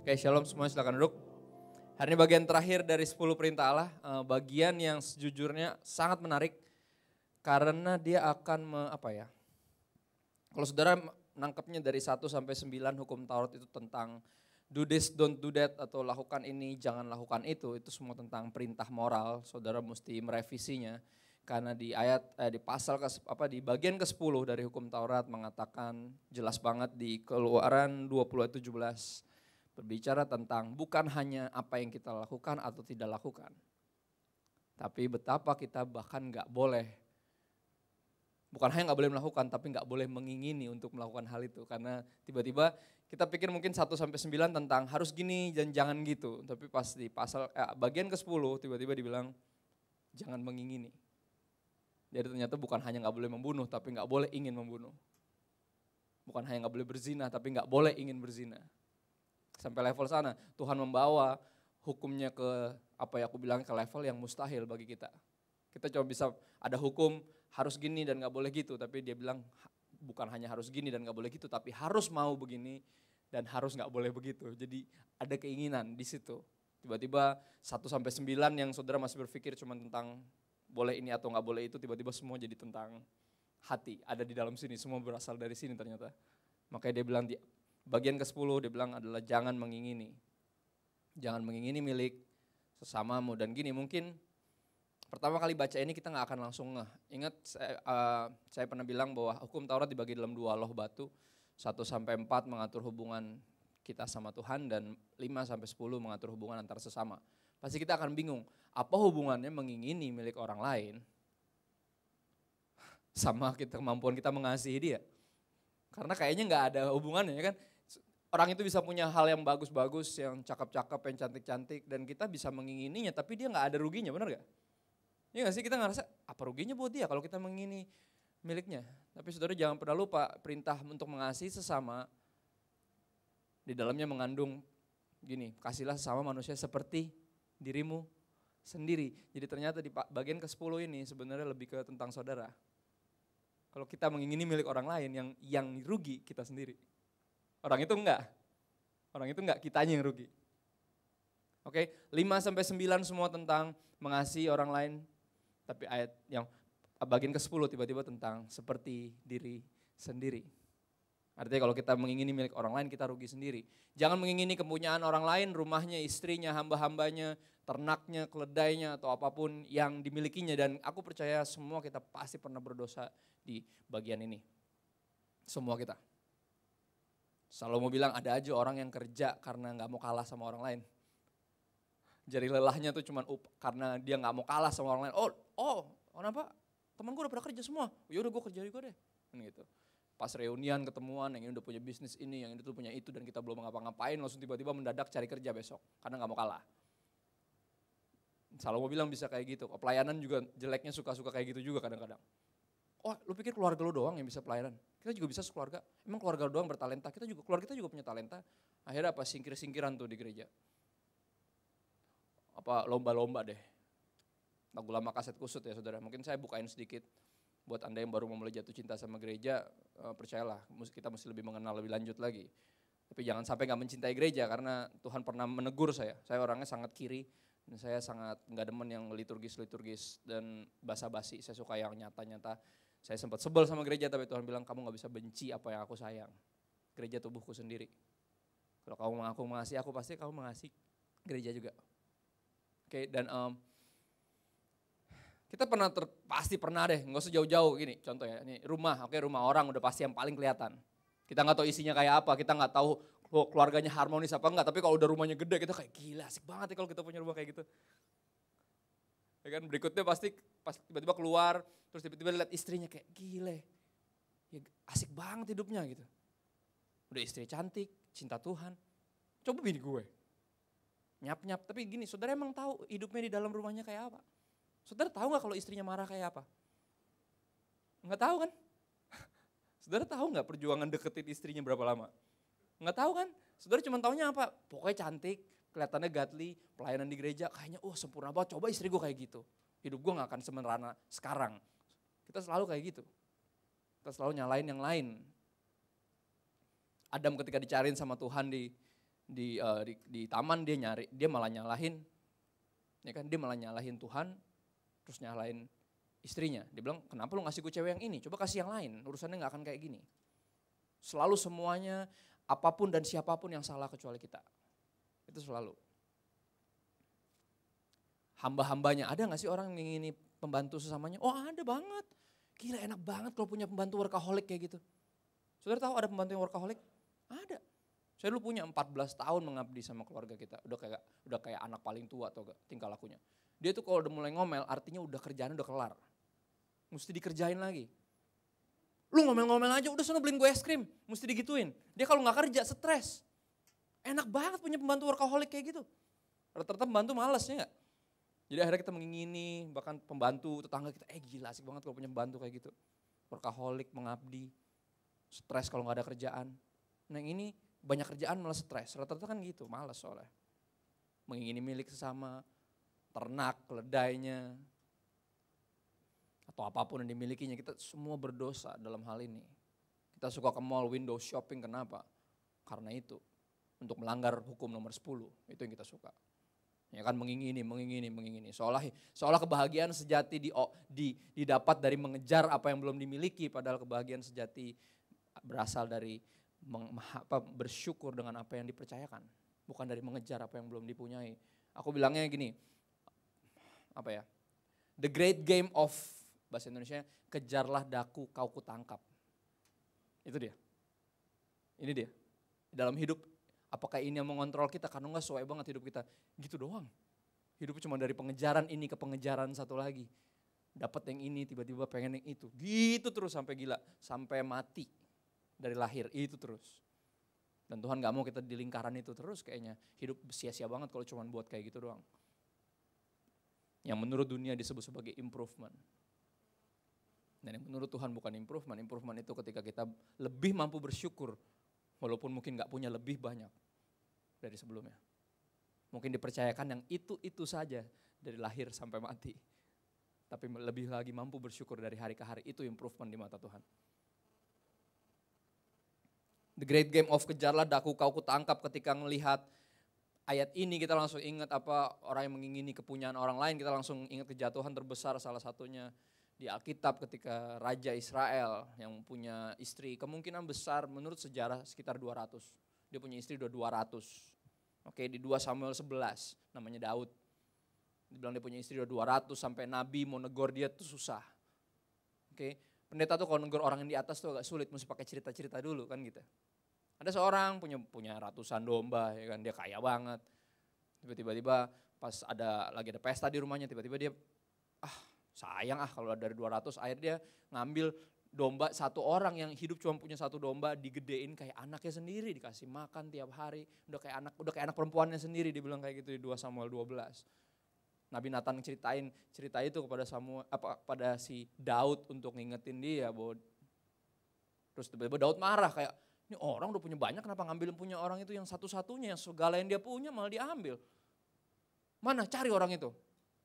Oke, shalom semuanya, silakan duduk. Hari ini bagian terakhir dari 10 perintah Allah, bagian yang sejujurnya sangat menarik karena dia akan kalau saudara menangkapnya dari 1 sampai 9 hukum Taurat itu tentang do this, don't do that, atau lakukan ini, jangan lakukan itu semua tentang perintah moral. Saudara mesti merevisinya karena di di bagian ke-10 dari hukum Taurat mengatakan jelas banget di Keluaran 20 ayat 17 berbicara tentang bukan hanya apa yang kita lakukan atau tidak lakukan, tapi betapa kita bahkan bukan hanya nggak boleh melakukan, tapi nggak boleh mengingini untuk melakukan hal itu. Karena tiba-tiba kita pikir mungkin 1 sampai 9 tentang harus gini dan jangan gitu. Tapi pas di bagian ke-10 tiba-tiba dibilang jangan mengingini. Jadi ternyata bukan hanya nggak boleh membunuh, tapi nggak boleh ingin membunuh. Bukan hanya nggak boleh berzina, tapi nggak boleh ingin berzina. Sampai level sana, Tuhan membawa hukumnya ke ke level yang mustahil bagi kita. Kita cuma bisa ada hukum harus gini dan gak boleh gitu, tapi dia bilang bukan hanya harus gini dan gak boleh gitu, tapi harus mau begini dan harus gak boleh begitu. Jadi ada keinginan di situ. Tiba-tiba 1 sampai 9 yang saudara masih berpikir cuma tentang boleh ini atau gak boleh itu, tiba-tiba semua jadi tentang hati. Ada di dalam sini, semua berasal dari sini ternyata. Makanya dia bilang di bagian ke-10 dia bilang adalah jangan mengingini. Jangan mengingini milik sesamamu. Dan gini, mungkin pertama kali baca ini kita gak akan langsung ngeh. Ingat saya pernah bilang bahwa hukum Taurat dibagi dalam 2 loh batu. 1 sampai 4 mengatur hubungan kita sama Tuhan dan 5 sampai 10 mengatur hubungan antar sesama. Pasti kita akan bingung, apa hubungannya mengingini milik orang lain sama kemampuan kita mengasihi dia? Karena kayaknya gak ada hubungannya ya kan. Orang itu bisa punya hal yang bagus-bagus, yang cakep-cakep, yang cantik-cantik, dan kita bisa mengingininya, tapi dia gak ada ruginya, benar gak? Iya gak sih, kita ngerasa apa ruginya buat dia kalau kita mengingini miliknya. Tapi saudara jangan pernah lupa perintah untuk mengasihi sesama, di dalamnya mengandung gini, kasihlah sesama manusia seperti dirimu sendiri. Jadi ternyata di bagian ke-10 ini sebenarnya lebih ke tentang saudara. Kalau kita mengingini milik orang lain, yang rugi kita sendiri. Orang itu enggak, kitanya yang rugi. Oke, 5 sampai 9 semua tentang mengasihi orang lain, tapi ayat yang bagian ke-10 tiba-tiba tentang seperti diri sendiri. Artinya kalau kita mengingini milik orang lain, kita rugi sendiri. Jangan mengingini kepunyaan orang lain, rumahnya, istrinya, hamba-hambanya, ternaknya, keledainya, atau apapun yang dimilikinya. Dan aku percaya semua kita pasti pernah berdosa di bagian ini. Semua kita. Salomo bilang ada aja orang yang kerja karena gak mau kalah sama orang lain. Jadi lelahnya tuh cuman karena dia gak mau kalah sama orang lain. Kenapa? Temen gue udah pada kerja semua. Yaudah gue kerja juga deh. Gitu. Pas reunian ketemuan, yang ini udah punya bisnis ini, yang itu punya itu, dan kita belum ngapa-ngapain, langsung tiba-tiba mendadak cari kerja besok. Karena gak mau kalah. Salomo bilang bisa kayak gitu. Pelayanan juga jeleknya suka-suka kayak gitu juga kadang-kadang. Lu pikir keluarga lu doang yang bisa pelayanan? Kita juga bisa sekeluarga. Emang keluarga lu doang bertalenta? Keluarga kita juga punya talenta. Akhirnya singkir-singkiran tuh di gereja. Lomba-lomba deh. Lagu lama kaset kusut ya saudara. Mungkin saya bukain sedikit. Buat Anda yang baru memulai jatuh cinta sama gereja, percayalah kita mesti lebih mengenal lebih lanjut lagi. Tapi jangan sampai gak mencintai gereja karena Tuhan pernah menegur saya. Saya orangnya sangat kiri. Dan saya sangat gak demen yang liturgis dan basa-basi. Saya suka yang nyata-nyata. Saya sempat sebel sama gereja, tapi Tuhan bilang kamu gak bisa benci apa yang aku sayang. Gereja tubuhku sendiri. Kalau kamu mengaku mengasihi aku, pasti kamu mengasihi gereja juga. Oke, dan kita pasti pernah deh, gak usah jauh-jauh gini. Contoh ya, ini rumah orang udah pasti yang paling kelihatan. Kita gak tahu isinya kayak apa, kita gak tahu keluarganya harmonis apa enggak, tapi kalau udah rumahnya gede kita kayak gila, asik banget ya kalau kita punya rumah kayak gitu. Ya kan, berikutnya pasti pas tiba-tiba keluar, terus tiba-tiba lihat istrinya kayak gile, ya asik banget hidupnya gitu. Udah istri cantik, cinta Tuhan, coba bini gue, nyap-nyap. Tapi gini, saudara emang tahu hidupnya di dalam rumahnya kayak apa? Saudara tahu gak kalau istrinya marah kayak apa? Nggak tahu kan? Saudara tahu gak perjuangan deketin istrinya berapa lama? Nggak tahu kan? Saudara cuma taunya apa? Pokoknya cantik, kelihatannya godly, pelayanan di gereja, kayaknya sempurna banget, coba istri gue kayak gitu. Hidup gue gak akan semerana sekarang. Kita selalu kayak gitu. Kita selalu nyalain yang lain. Adam ketika dicariin sama Tuhan di di taman dia malah nyalahin, ya kan, dia malah nyalahin Tuhan, terus nyalahin istrinya. Dia bilang, kenapa lu ngasih gue cewek yang ini, coba kasih yang lain, urusannya gak akan kayak gini. Selalu semuanya, apapun dan siapapun yang salah kecuali kita. Itu selalu. Hamba-hambanya, ada gak sih orang yang ingini pembantu sesamanya? Oh ada banget, gila enak banget kalau punya pembantu workaholic kayak gitu. Saudara tahu ada pembantu yang workaholic? Ada. Saya dulu punya 14 tahun mengabdi sama keluarga kita, udah kayak anak paling tua atau tingkah lakunya. Dia tuh kalau udah mulai ngomel, artinya udah kerjaan udah kelar. Mesti dikerjain lagi. Lu ngomel-ngomel aja, udah sana beliin gue es krim, mesti digituin. Dia kalau gak kerja, stres. Enak banget punya pembantu workaholic kayak gitu. Rata-rata pembantu malas ya gak? Jadi akhirnya kita mengingini, bahkan pembantu, tetangga kita, gila asik banget kalau punya pembantu kayak gitu. Workaholic, mengabdi, stres kalau gak ada kerjaan. Nah ini banyak kerjaan malah stres, rata-rata kan gitu, malas soalnya. Mengingini milik sesama, ternak, keledainya, atau apapun yang dimilikinya, kita semua berdosa dalam hal ini. Kita suka ke mall, window shopping, kenapa? Karena itu, untuk melanggar hukum nomor 10, itu yang kita suka. Ya kan mengingini. Seolah kebahagiaan sejati didapat dari mengejar apa yang belum dimiliki, padahal kebahagiaan sejati berasal dari bersyukur dengan apa yang dipercayakan, bukan dari mengejar apa yang belum dipunyai. Aku bilangnya gini, the great game of, bahasa Indonesia, kejarlah daku kau kutangkap. Itu dia. Ini dia. Dalam hidup, apakah ini yang mengontrol kita? Karena enggak sesuai banget hidup kita. Gitu doang. Hidup cuma dari pengejaran ini ke pengejaran satu lagi. Dapat yang ini, tiba-tiba pengen yang itu. Gitu terus sampai gila, sampai mati. Dari lahir, itu terus. Dan Tuhan gak mau kita di lingkaran itu terus kayaknya. Hidup sia-sia banget kalau cuma buat kayak gitu doang. Yang menurut dunia disebut sebagai improvement. Dan yang menurut Tuhan bukan improvement. Improvement itu ketika kita lebih mampu bersyukur. Walaupun mungkin gak punya lebih banyak dari sebelumnya. Mungkin dipercayakan yang itu saja dari lahir sampai mati. Tapi lebih lagi mampu bersyukur dari hari ke hari. Itu improvement di mata Tuhan. The great game of kejarlah daku kau kutangkap. Ketika melihat ayat ini kita langsung ingat apa orang yang mengingini kepunyaan orang lain. Kita langsung ingat kejatuhan terbesar salah satunya di Alkitab ketika Raja Israel yang punya istri. Kemungkinan besar menurut sejarah sekitar 200. Dia punya istri udah 200. Oke, di 2 Samuel 11 namanya Daud. Dibilang dia punya istri udah 200 sampai Nabi mau negor dia tuh susah. Oke. Pendeta tuh kalau negur orang yang di atas tuh agak sulit, mesti pakai cerita-cerita dulu kan gitu. Ada seorang punya ratusan domba, ya kan, dia kaya banget. Tiba-tiba pas lagi ada pesta di rumahnya, tiba-tiba dia, sayang kalau dari 200, akhirnya dia ngambil domba satu orang yang hidup cuma punya satu domba, digedein kayak anaknya sendiri, dikasih makan tiap hari, udah kayak anak perempuannya sendiri, dibilang kayak gitu di 2 Samuel 12. Nabi Nathan cerita itu pada si Daud untuk ngingetin dia bahwa, terus tiba-tiba Daud marah kayak, ini orang udah punya banyak kenapa ngambil punya orang itu yang satu-satunya, yang segala yang dia punya malah diambil. Mana cari orang itu,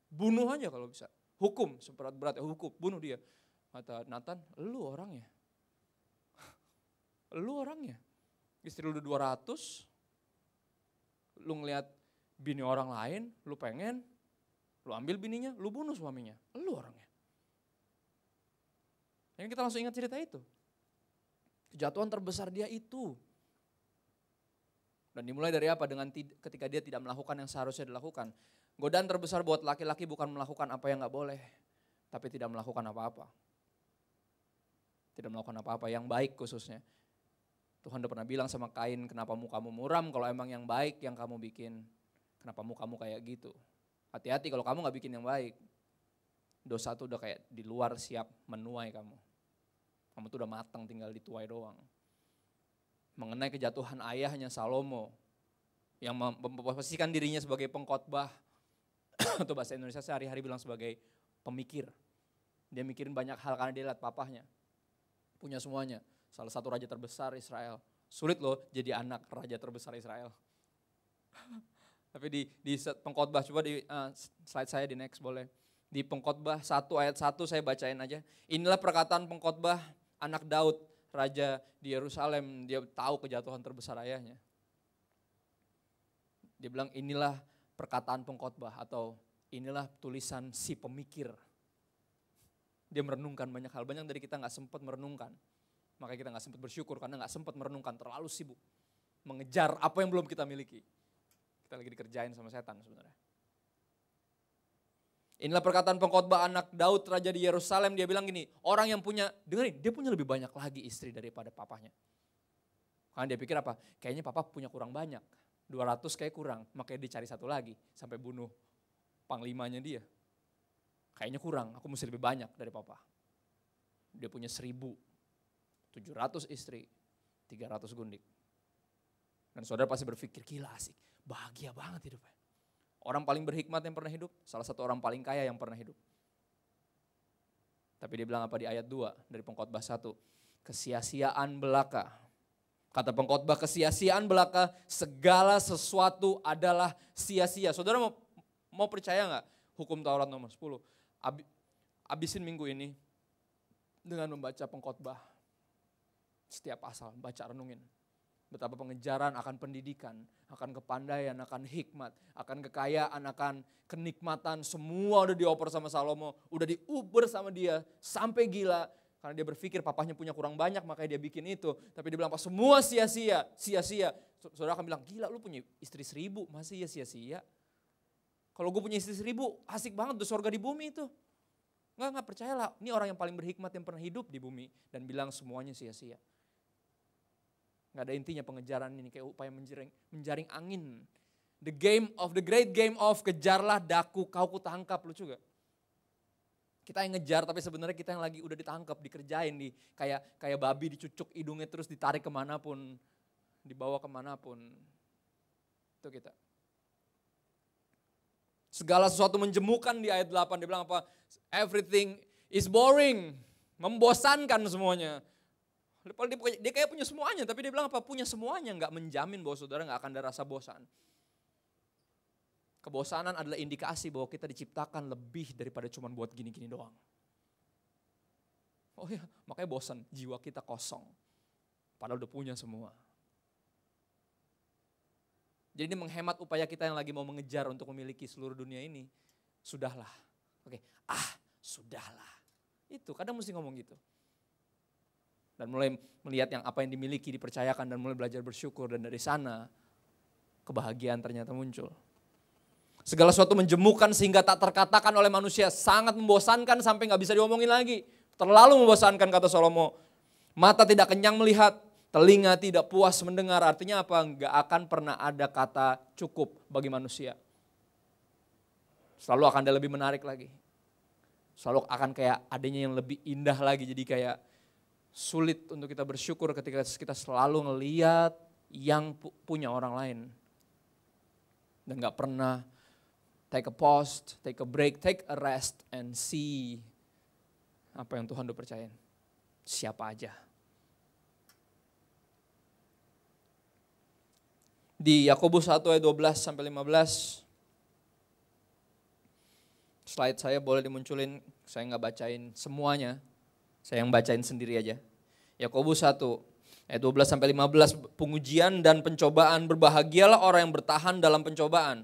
bunuh aja kalau bisa, hukum seberat-beratnya, hukum, bunuh dia. Kata Nathan, lu orangnya, istri lu udah 200, lu ngeliat bini orang lain, lu pengen, lu ambil bininya, lu bunuh suaminya. Lu orangnya. Yang kita langsung ingat cerita itu. Kejatuhan terbesar dia itu. Dan dimulai dari apa? Ketika dia tidak melakukan yang seharusnya dilakukan. Godaan terbesar buat laki-laki bukan melakukan apa yang gak boleh. Tapi tidak melakukan apa-apa. Tidak melakukan apa-apa, yang baik khususnya. Tuhan udah pernah bilang sama Kain, kenapa mukamu muram kalau emang yang baik yang kamu bikin. Kenapa mukamu kayak gitu. Hati-hati kalau kamu gak bikin yang baik. Dosa tuh udah kayak di luar siap menuai kamu. Kamu tuh udah matang tinggal dituai doang. Mengenai kejatuhan ayahnya Salomo. Yang memposisikan dirinya sebagai pengkhotbah. Atau bahasa Indonesia sehari-hari bilang sebagai pemikir. Dia mikirin banyak hal karena dia lihat papahnya. Punya semuanya. Salah satu raja terbesar Israel. Sulit loh jadi anak raja terbesar Israel. Tapi di pengkhotbah, coba di slide saya di next boleh. Di pengkhotbah 1 ayat 1 saya bacain aja. Inilah perkataan pengkhotbah anak Daud, raja di Yerusalem. Dia tahu kejatuhan terbesar ayahnya. Dia bilang inilah perkataan pengkhotbah atau inilah tulisan si pemikir. Dia merenungkan banyak hal. Banyak dari kita gak sempat merenungkan. Makanya kita gak sempat bersyukur karena gak sempat merenungkan. Terlalu sibuk mengejar apa yang belum kita miliki. Kita lagi dikerjain sama setan sebenarnya. Inilah perkataan pengkhotbah anak Daud, raja di Yerusalem. Dia bilang gini, orang yang punya, dengerin, dia punya lebih banyak lagi istri daripada papanya. Karena dia pikir apa? Kayaknya papa punya kurang banyak. 200 kayak kurang, makanya dia cari satu lagi. Sampai bunuh panglimanya dia. Kayaknya kurang, aku mesti lebih banyak dari papa. Dia punya 1.700 istri, 300 gundik. Dan saudara pasti berpikir, gila asik, bahagia banget hidupnya. Orang paling berhikmat yang pernah hidup, salah satu orang paling kaya yang pernah hidup. Tapi dia bilang apa di ayat 2 dari pengkhotbah 1, kesia-siaan belaka. Kata pengkhotbah, kesia-siaan belaka, segala sesuatu adalah sia-sia. Saudara mau percaya gak hukum Taurat nomor 10? Abisin minggu ini dengan membaca pengkhotbah. Setiap pasal, baca renungin. Betapa pengejaran akan pendidikan, akan kepandaian, akan hikmat, akan kekayaan, akan kenikmatan. Semua udah dioper sama Salomo, udah diuber sama dia sampai gila. Karena dia berpikir papahnya punya kurang banyak makanya dia bikin itu. Tapi dia bilang apa? Semua sia-sia, sia-sia. Saudara akan bilang, gila lu punya istri 1.000, masih ya sia-sia? Kalau gue punya istri 1.000, asik banget, udah surga di bumi itu. Enggak percayalah, ini orang yang paling berhikmat yang pernah hidup di bumi. Dan bilang semuanya sia-sia. Enggak ada intinya pengejaran ini, kayak upaya menjaring angin. The great game of kejarlah daku kau kutangkap, lucu gak? Kita yang ngejar tapi sebenarnya kita yang lagi udah ditangkap, dikerjain, kayak babi dicucuk hidungnya terus ditarik kemanapun, dibawa kemanapun. Itu kita. Segala sesuatu menjemukan di ayat 8, dia bilang apa? Everything is boring, membosankan semuanya. Dia kayak punya semuanya, tapi dia bilang apa? Punya semuanya, gak menjamin bahwa saudara gak akan ada rasa bosan. Kebosanan adalah indikasi bahwa kita diciptakan lebih daripada cuma buat gini-gini doang. Oh ya, makanya bosan, jiwa kita kosong. Padahal udah punya semua. Jadi ini menghemat upaya kita yang lagi mau mengejar untuk memiliki seluruh dunia ini. Sudahlah. Oke, sudahlah. Itu kadang mesti ngomong gitu. Dan mulai melihat yang apa yang dimiliki, dipercayakan dan mulai belajar bersyukur. Dan dari sana kebahagiaan ternyata muncul. Segala sesuatu menjemukan sehingga tak terkatakan oleh manusia. Sangat membosankan sampai gak bisa diomongin lagi. Terlalu membosankan kata Salomo. Mata tidak kenyang melihat. Telinga tidak puas mendengar, artinya apa? Gak akan pernah ada kata cukup bagi manusia. Selalu akan ada lebih menarik lagi. Selalu akan kayak adanya yang lebih indah lagi, jadi kayak sulit untuk kita bersyukur ketika kita selalu ngeliat yang punya orang lain. Dan gak pernah take a pause, take a break, take a rest and see apa yang Tuhan udah percayain. Siapa aja. Di Yakobus 1 ayat 12 sampai 15. Slide saya boleh dimunculin, saya nggak bacain semuanya. Saya yang bacain sendiri aja. Yakobus 1 ayat 12 sampai 15, pengujian dan pencobaan, berbahagialah orang yang bertahan dalam pencobaan.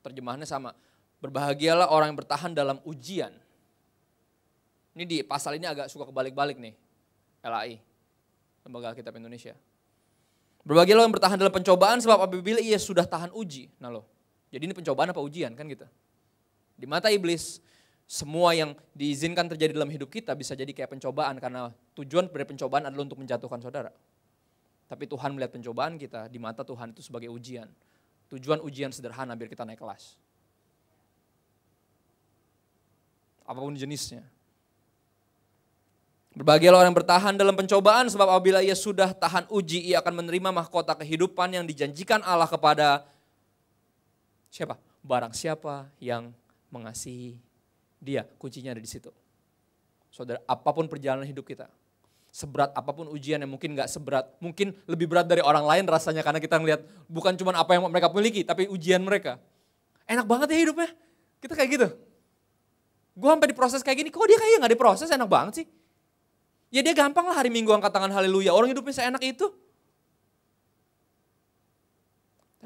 Terjemahannya sama. Berbahagialah orang yang bertahan dalam ujian. Ini di pasal ini agak suka kebalik-balik nih. LAI, Lembaga Alkitab Indonesia. Berbahagialah yang bertahan dalam pencobaan sebab apabila ia sudah tahan uji. Nah loh, jadi ini pencobaan apa ujian kan gitu. Di mata iblis, semua yang diizinkan terjadi dalam hidup kita bisa jadi kayak pencobaan. Karena tujuan dari pencobaan adalah untuk menjatuhkan saudara. Tapi Tuhan melihat pencobaan kita di mata Tuhan itu sebagai ujian. Tujuan ujian sederhana biar kita naik kelas. Apapun jenisnya. Berbahagialah orang yang bertahan dalam pencobaan sebab apabila ia sudah tahan uji, ia akan menerima mahkota kehidupan yang dijanjikan Allah kepada siapa? Barang siapa yang mengasihi dia. Kuncinya ada di situ. Saudara, apapun perjalanan hidup kita, seberat apapun ujian yang mungkin gak seberat, mungkin lebih berat dari orang lain rasanya karena kita ngelihat bukan cuma apa yang mereka miliki, tapi ujian mereka. Enak banget ya hidupnya, kita kayak gitu. Gue sampai diproses kayak gini, kok dia kayak gak diproses, enak banget sih. Ya dia gampang lah hari Minggu angkat tangan haleluya, orang hidupnya seenak itu.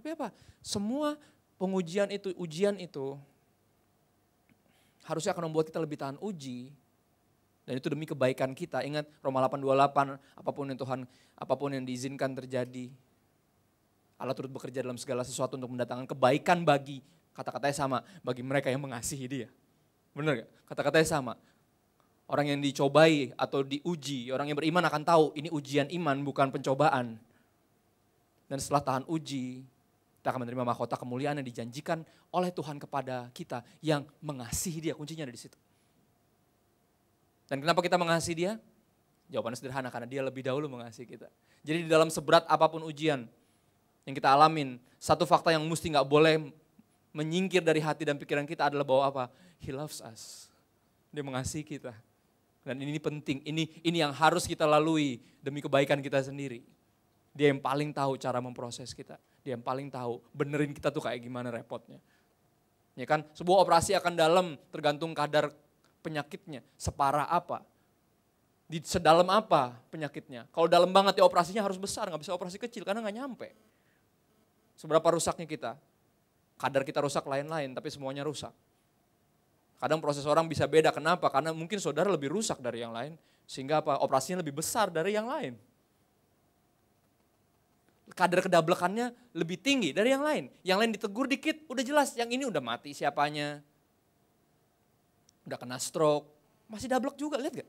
Tapi apa? Semua pengujian itu, ujian itu harusnya akan membuat kita lebih tahan uji. Dan itu demi kebaikan kita. Ingat Roma 8:28, apapun yang diizinkan terjadi. Allah turut bekerja dalam segala sesuatu untuk mendatangkan kebaikan bagi, kata-katanya sama, bagi mereka yang mengasihi dia. Benar gak? Kata-katanya sama. Orang yang dicobai atau diuji, orang yang beriman akan tahu ini ujian iman bukan pencobaan. Dan setelah tahan uji, kita akan menerima mahkota kemuliaan yang dijanjikan oleh Tuhan kepada kita yang mengasihi dia. Kuncinya ada di situ. Dan kenapa kita mengasihi dia? Jawabannya sederhana, karena dia lebih dahulu mengasihi kita. Jadi di dalam seberat apapun ujian yang kita alamin, satu fakta yang mesti gak boleh menyingkir dari hati dan pikiran kita adalah bahwa apa? He loves us. Dia mengasihi kita. Dan ini penting, ini yang harus kita lalui demi kebaikan kita sendiri. Dia yang paling tahu cara memproses kita. Dia yang paling tahu benerin kita tuh kayak gimana repotnya. Ya kan, sebuah operasi akan dalam tergantung kadar penyakitnya. Separah apa, di sedalam apa penyakitnya. Kalau dalam banget ya operasinya harus besar, gak bisa operasi kecil karena gak nyampe. Seberapa rusaknya kita. Kadar kita rusak lain-lain tapi semuanya rusak. Kadang proses orang bisa beda, kenapa? Karena mungkin saudara lebih rusak dari yang lain, sehingga apa? Operasinya lebih besar dari yang lain. Kadar kedablekannya lebih tinggi dari yang lain. Yang lain ditegur dikit, udah jelas, yang ini udah mati siapanya. Udah kena stroke, masih dablek juga, lihat gak?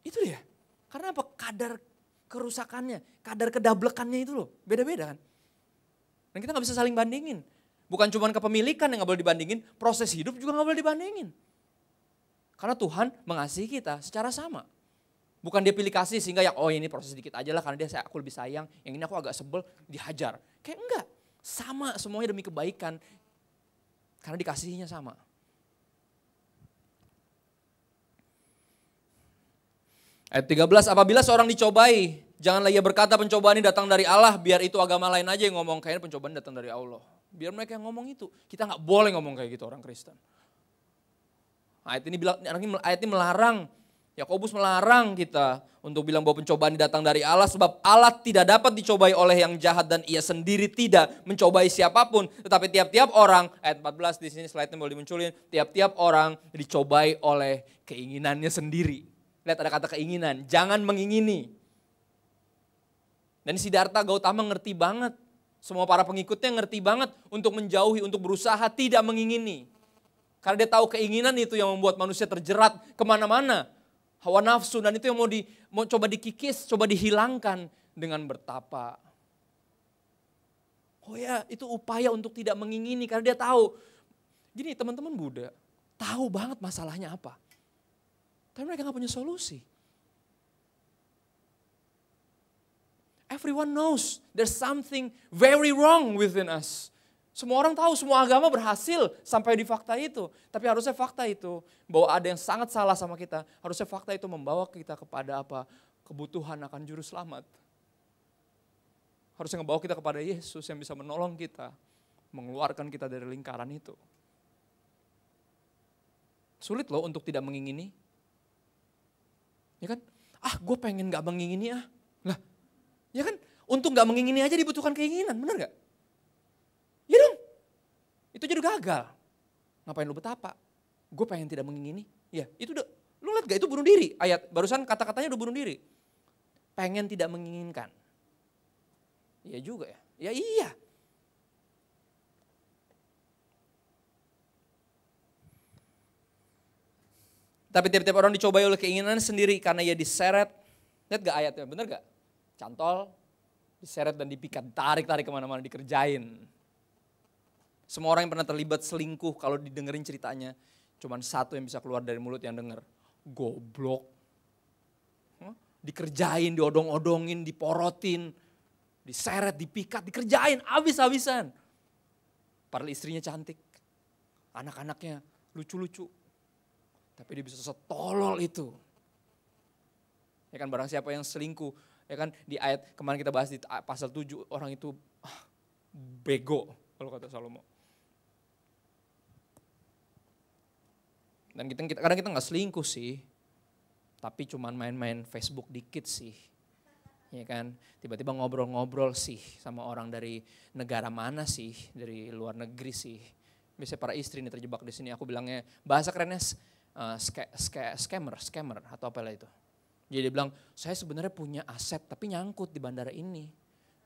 Itu dia, karena apa? Kadar kerusakannya, kadar kedablekannya itu loh, beda-beda kan. Dan kita gak bisa saling bandingin. Bukan cuma kepemilikan yang gak boleh dibandingin, proses hidup juga gak boleh dibandingin. Karena Tuhan mengasihi kita secara sama. Bukan dia pilih kasih sehingga yang ini proses sedikit aja lah karena aku lebih sayang, yang ini aku agak sebel, dihajar. Kayak enggak, sama semuanya demi kebaikan. Karena dikasihinya sama. Ayat 13, apabila seorang dicobai, janganlah ia berkata pencobaan ini datang dari Allah, biar itu agama lain aja yang ngomong, kayaknya pencobaan datang dari Allah. Biar mereka yang ngomong itu, kita gak boleh ngomong kayak gitu orang Kristen. Ayat ini melarang, Yakobus melarang kita untuk bilang bahwa pencobaan ini datang dari Allah, sebab Allah tidak dapat dicobai oleh yang jahat dan ia sendiri tidak mencobai siapapun. Tetapi tiap-tiap orang, ayat 14 di sini slide-nya boleh dimunculin, tiap-tiap orang dicobai oleh keinginannya sendiri. Lihat ada kata keinginan, jangan mengingini. Dan Siddhartha Gautama ngerti banget. Semua para pengikutnya ngerti banget untuk menjauhi, untuk berusaha tidak mengingini. Karena dia tahu keinginan itu yang membuat manusia terjerat kemana-mana. Hawa nafsu, dan itu yang mau coba dikikis, coba dihilangkan dengan bertapa. Oh ya, itu upaya untuk tidak mengingini karena dia tahu. Gini teman-teman Buddha, tahu banget masalahnya apa. Tapi mereka gak punya solusi. Everyone knows there's something very wrong within us. Semua orang tahu, semua agama berhasil sampai di fakta itu. Tapi harusnya fakta itu, bahwa ada yang sangat salah sama kita. Harusnya fakta itu membawa kita kepada apa? Kebutuhan akan juru selamat. Harusnya membawa kita kepada Yesus yang bisa menolong kita. Mengeluarkan kita dari lingkaran itu. Sulit loh untuk tidak mengingini. Ya kan? Gue pengen gak mengingini Lah, ya kan? Untuk gak mengingini aja dibutuhkan keinginan, benar gak? Ya dong, itu jadi gagal. Ngapain lu betapa? Gue pengen tidak mengingini. Ya itu udah, lu lihat gak itu bunuh diri. Ayat barusan kata-katanya udah bunuh diri. Pengen tidak menginginkan. Iya juga ya, ya iya. Tapi tiap-tiap orang dicobai oleh keinginan sendiri karena ia diseret. Lihat gak ayatnya, bener gak? Cantol, diseret dan dipikat, tarik-tarik kemana-mana, dikerjain. Semua orang yang pernah terlibat selingkuh kalau didengerin ceritanya, cuman satu yang bisa keluar dari mulut yang denger. Goblok. Dikerjain, diodong-odongin, diporotin, diseret, dipikat, dikerjain, habis-habisan. Padahal istrinya cantik, anak-anaknya lucu-lucu. Tapi dia bisa setolol itu. Ya kan barang siapa yang selingkuh, ya kan di ayat kemarin kita bahas di pasal 7, orang itu bego kalau kata Salomo. Dan kadang kita nggak selingkuh sih, tapi cuman main-main Facebook dikit sih. Ya kan, tiba-tiba ngobrol-ngobrol sih sama orang dari negara mana sih, dari luar negeri sih. Biasanya para istri ini terjebak di sini, aku bilangnya bahasa kerennya scammer atau apalah itu. Jadi dia bilang, saya sebenarnya punya aset tapi nyangkut di bandara ini.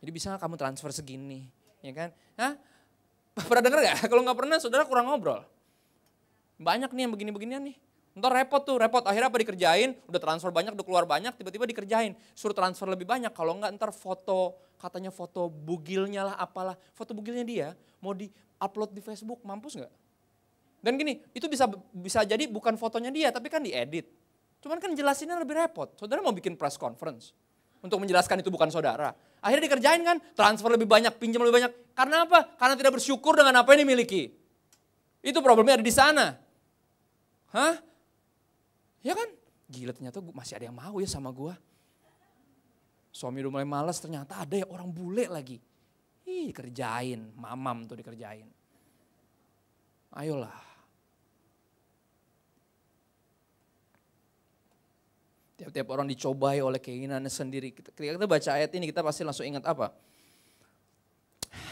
Jadi bisa gak kamu transfer segini, ya kan? Hah? Pernah denger gak? Kalau gak pernah, saudara kurang ngobrol. Banyak nih yang begini-beginian nih. Ntar repot. Akhirnya apa dikerjain, udah transfer banyak, udah keluar banyak, tiba-tiba dikerjain. Suruh transfer lebih banyak, kalau enggak ntar foto, katanya foto bugilnya lah apalah. Foto bugilnya dia mau di-upload di Facebook, mampus enggak? Dan gini, itu bisa jadi bukan fotonya dia, tapi kan diedit. Cuman kan jelasinnya lebih repot. Saudara mau bikin press conference untuk menjelaskan itu bukan saudara. Akhirnya dikerjain kan, transfer lebih banyak, pinjam lebih banyak. Karena apa? Karena tidak bersyukur dengan apa yang dimiliki. Itu problemnya ada di sana. Hah? Ya kan? Gila ternyata masih ada yang mau ya sama gua. Suami udah mulai malas ternyata ada ya orang bule lagi. Ih kerjain, mamam tuh dikerjain. Ayolah. Tiap-tiap orang dicobai oleh keinginannya sendiri. Ketika kita baca ayat ini kita pasti langsung ingat apa?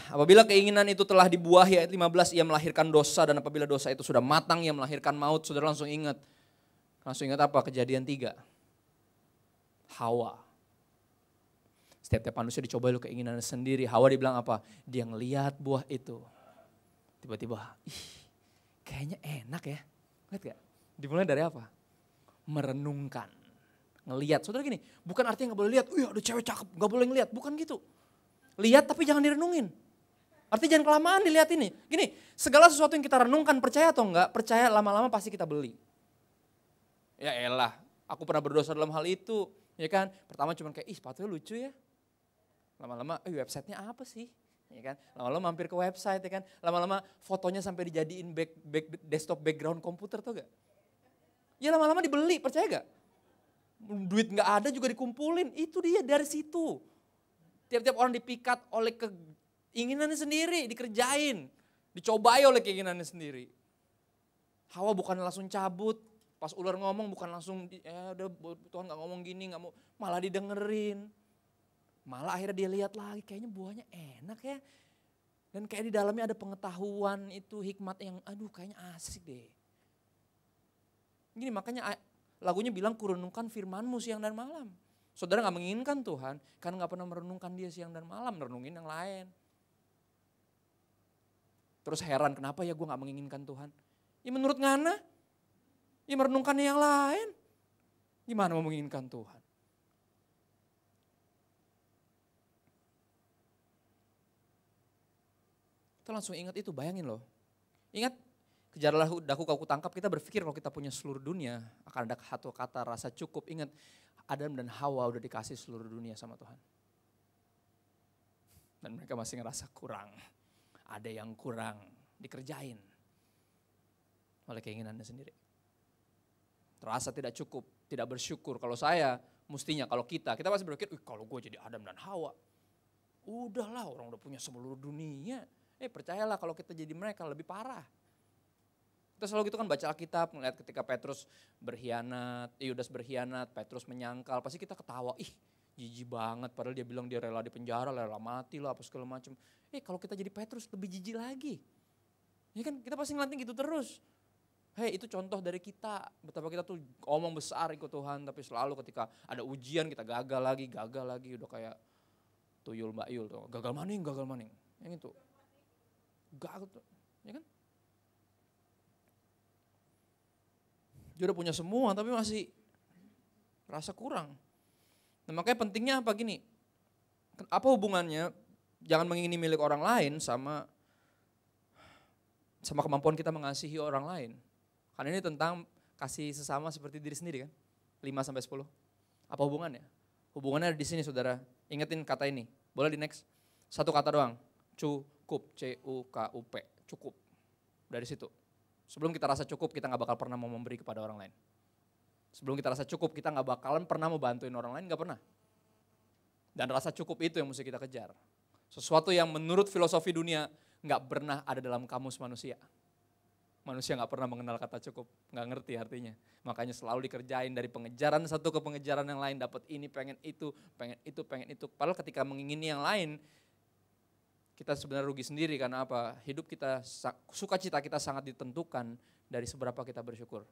Apabila keinginan itu telah dibuahi, ayat 15, ia melahirkan dosa dan apabila dosa itu sudah matang, ia melahirkan maut. Saudara langsung ingat. Langsung ingat apa? Kejadian 3. Hawa. Setiap manusia dicoba oleh keinginannya sendiri. Hawa dibilang apa? Dia ngelihat buah itu. Tiba-tiba, kayaknya enak ya. Lihat gak? Dimulai dari apa? Merenungkan. Ngelihat. Saudara gini, bukan artinya gak boleh lihat. Ada cewek cakep, gak boleh ngelihat. Bukan gitu. Lihat tapi jangan direnungin. Artinya jangan kelamaan dilihat ini. Gini, segala sesuatu yang kita renungkan, percaya atau enggak, percaya lama-lama pasti kita beli. Ya elah, aku pernah berdosa dalam hal itu, ya kan. Pertama cuma kayak, sepatunya lucu ya. Lama-lama, websitenya apa sih? Ya kan. Lama-lama mampir ke website, ya kan. Lama-lama fotonya sampai dijadiin desktop background komputer, tau gak? Ya lama-lama dibeli, percaya gak? Duit gak ada juga dikumpulin, itu dia dari situ. Tiap-tiap orang dipikat oleh keinginannya sendiri, dikerjain. Dicobai oleh keinginannya sendiri. Hawa bukan langsung cabut. Pas ular ngomong bukan langsung, udah Tuhan gak ngomong gini, gak mau, malah didengerin. Malah akhirnya dia lihat lagi, kayaknya buahnya enak ya. Dan kayak di dalamnya ada pengetahuan itu, hikmat yang kayaknya asik deh. Gini makanya lagunya bilang kurenungkan firman-Mu siang dan malam. Saudara gak menginginkan Tuhan, karena gak pernah merenungkan dia siang dan malam, merenungin yang lain. Terus heran, kenapa ya gue gak menginginkan Tuhan? Ya menurut Ngana, ya merenungkan yang lain. Gimana mau menginginkan Tuhan? Kita langsung ingat itu, bayangin loh. Ingat, kejarlah daku kau kutangkap, kita berpikir kalau kita punya seluruh dunia, akan ada satu kata rasa cukup. Ingat, Adam dan Hawa udah dikasih seluruh dunia sama Tuhan. Dan mereka masih ngerasa kurang. Ada yang kurang, dikerjain oleh keinginannya sendiri. Terasa tidak cukup, tidak bersyukur. Kalau saya, mestinya kalau kita pasti berpikir, kalau gue jadi Adam dan Hawa. Udahlah orang udah punya seluruh dunia. Percayalah kalau kita jadi mereka lebih parah. Kita selalu gitu kan baca Alkitab, melihat ketika Petrus berkhianat, Yudas berkhianat, Petrus menyangkal. Pasti kita ketawa, jijik banget. Padahal dia bilang dia rela di penjara, rela mati lah, apa segala macam. Kalau kita jadi Petrus lebih jijik lagi. Ya kan kita pasti ngeliatnya gitu terus. Itu contoh dari kita, betapa kita tuh omong besar ikut Tuhan, tapi selalu ketika ada ujian kita gagal lagi, udah kayak tuyul Mbak Yul tuh, gagal maning, yang itu. Gagal tuh, ya kan? Dia udah punya semua tapi masih rasa kurang. Nah makanya pentingnya apa gini, apa hubungannya jangan mengingini milik orang lain sama kemampuan kita mengasihi orang lain. Karena ini tentang kasih sesama seperti diri sendiri kan. 5-10. Apa hubungannya? Hubungannya ada di sini saudara. Ingetin kata ini. Boleh di next. Satu kata doang. Cukup. C-U-K-U-P. Cukup. Dari situ. Sebelum kita rasa cukup kita gak bakal pernah mau memberi kepada orang lain. Sebelum kita rasa cukup kita gak bakalan pernah mau bantuin orang lain. Gak pernah. Dan rasa cukup itu yang mesti kita kejar. Sesuatu yang menurut filosofi dunia gak pernah ada dalam kamus manusia. Manusia gak pernah mengenal kata cukup, gak ngerti artinya. Makanya selalu dikerjain dari pengejaran satu ke pengejaran yang lain, dapat ini, pengen itu, pengen itu, pengen itu. Padahal ketika mengingini yang lain, kita sebenarnya rugi sendiri karena apa? Hidup kita, sukacita kita sangat ditentukan dari seberapa kita bersyukur.